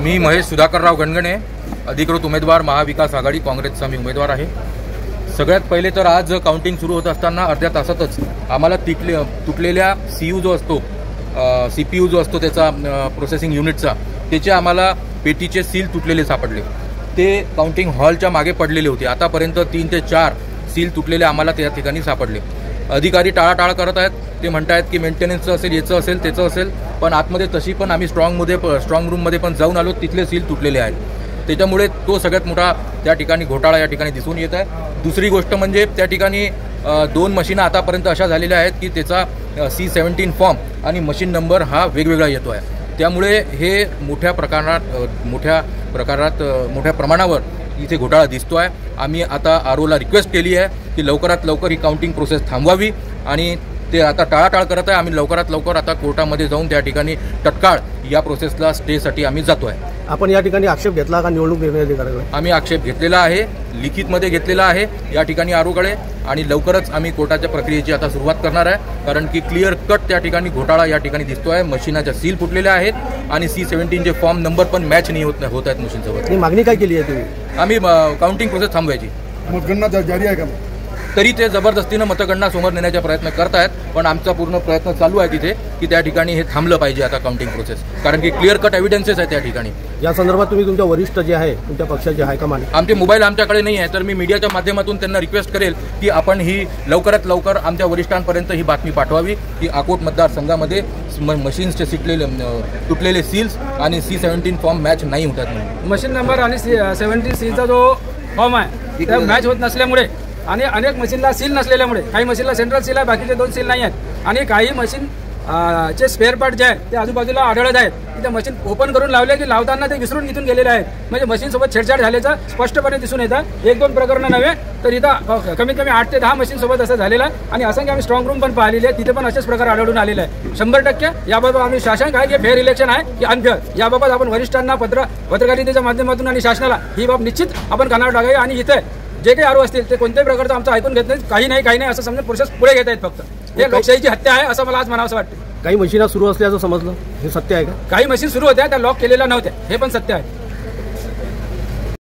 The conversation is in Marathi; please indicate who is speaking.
Speaker 1: मी महेश सुधाकरराव गणगणे, अधिकृत उमेदवार महाविकास आघाडी काँग्रेसचा मी उमेदवार आहे। सगळ्यात पहिले तर आज काउंटिंग सुरू होत असताना अर्ध्या तासातच आम्हाला तुटलेल्या सीयू जो असतो, सीपीयू जो असतो त्याचा प्रोसेसिंग युनिटचा, त्याचे आम्हाला पेटीचे सील तुटलेले सापडले। ते काउंटिंग हॉलच्या मागे पडलेले होते। आतापर्यंत 3 ते 4 सील तुटलेले आम्हाला त्या ठिकाणी सापडले। अधिकारी टाळाटाळ करत आहेत, ते म्हणतायत की मेंटेनन्सचं असेल, याचं असेल, त्याचं असेल, पण आतमध्ये तशी पण आम्ही स्ट्रॉंग रूममध्ये पण जाऊन आलो, तिथले सील तुटलेले आहेत। त्याच्यामुळे तो सगळ्यात मोठा त्या ठिकाणी घोटाळा या ठिकाणी दिसून येत आहे। दुसरी गोष्ट म्हणजे त्या ठिकाणी 2 मशीन आतापर्यंत अशा झालेल्या आहेत की त्याचा C17 फॉर्म आणि मशीन नंबर हा वेगवेगळा येतो आहे। त्यामुळे हे मोठ्या प्रमाणावर इथे घोटाळा दिसतो आहे। आम्ही आता आरओला रिक्वेस्ट केली आहे की लवकरात लवकर ही काउंटिंग प्रोसेस थांबवावी, आणि ते आता टाळाटाळ करत आहे। आम्ही लवकरात लवकर आता कोर्टामध्ये जाऊन त्या ठिकाणी तत्काळ या प्रोसेसला स्टेसाठी आम्ही जातो आहे।
Speaker 2: आपण या ठिकाणी आक्षेप घेतला का निवडणूक निर्णय अधिकाऱ्याकडे?
Speaker 1: आम्ही आक्षेप घेतलेला आहे, लिखितमध्ये घेतलेला आहे या ठिकाणी आरोकडे, आणि लवकरच आम्ही कोर्टाच्या प्रक्रियेची आता सुरुवात करणार आहे। कारण की क्लिअर कट त्या ठिकाणी घोटाळा या ठिकाणी दिसतो आहे। मशीनाच्या सील फुटलेल्या आहेत आणि C17 चे फॉर्म नंबर पण मॅच नाही होत आहेत मशीनसोबत।
Speaker 2: ही मागणी काय केली आहे तुम्ही?
Speaker 1: आम्ही काउंटिंग प्रोसेस थांबवायची।
Speaker 3: मतगणना जारी आहे का?
Speaker 1: तरी ते जबरदस्तीनं मतगणना समोर नेण्याचा प्रयत्न करत आहेत, पण आमचा पूर्ण प्रयत्न चालू आहे तिथे की त्या ठिकाणी हे थांबलं पाहिजे आता काउंटिंग प्रोसेस, कारण की क्लिअर कट एव्हिडन्सेस आहे त्या ठिकाणी।
Speaker 2: या संदर्भात तुम्ही तुमच्या वरिष्ठ जे आहे, तुमच्या पक्षाचे हायकमांड,
Speaker 1: आमचे मोबाईल आमच्याकडे नाही आहे, तर मी मीडियाच्या माध्यमातून त्यांना रिक्वेस्ट करेल की आपण ही लवकरात लवकर आमच्या वरिष्ठांपर्यंत ही बातमी पाठवावी की अकोट मतदारसंघामध्ये मशीन्सचे तुटलेले सील्स आणि C17 फॉर्म मॅच नाही होतात म्हणून।
Speaker 4: मशीन नंबर आणि 17 सीचा जो फॉर्म आहे त्या मॅच होत नसल्यामुळे आणि अनेक मशीनला सील नसलेल्यामुळे, काही मशीनला सेंट्रल सील आहे, बाकीचे 2 सील नाही आहेत, आणि काही मशीन चे स्पेअर पार्ट जे आहेत ते आजूबाजूला आढळत आहेत। तिथे मशीन ओपन करून लावले की लावताना ते विसरून इथून गेलेले आहेत, म्हणजे मशीनसोबत छेडछाड झाल्याचं स्पष्टपणे दिसून येतं। 1-2 प्रकरणं नव्हे तर इथं कमीत कमी 8 ते 10 मशीनसोबत असं झालेलं आहे, आणि असंख्य आम्ही स्ट्रॉंग रूम पण पाहिलेली आहे, तिथे पण असेच प्रकार आढळून आलेले आहे। 100% याबाबत आम्ही शासन काय की फेअर इलेक्शन आहे की अनफेअर, याबाबत आपण वरिष्ठांना पत्रकारितेच्या माध्यमातून आणि शासनाला ही बाब निश्चित आपण कानावर टाकावी, आणि इथे जे काही आरोप असतील ते कोणत्याही प्रकारचं आमचं ऐकून घेत नाही, काही नाही असं समजून प्रोसेस पुढे घेत आहेत। फक्त हे लोकशाहीची हत्या आहे असं मला आज म्हणावं वाटतं।
Speaker 2: काही मशीना सुरू असल्याचं समजलं, हे सत्य आहे का?
Speaker 4: काही मशीन सुरू होत्या त्या लॉक केलेल्या नव्हत्या, हे पण सत्य आहे।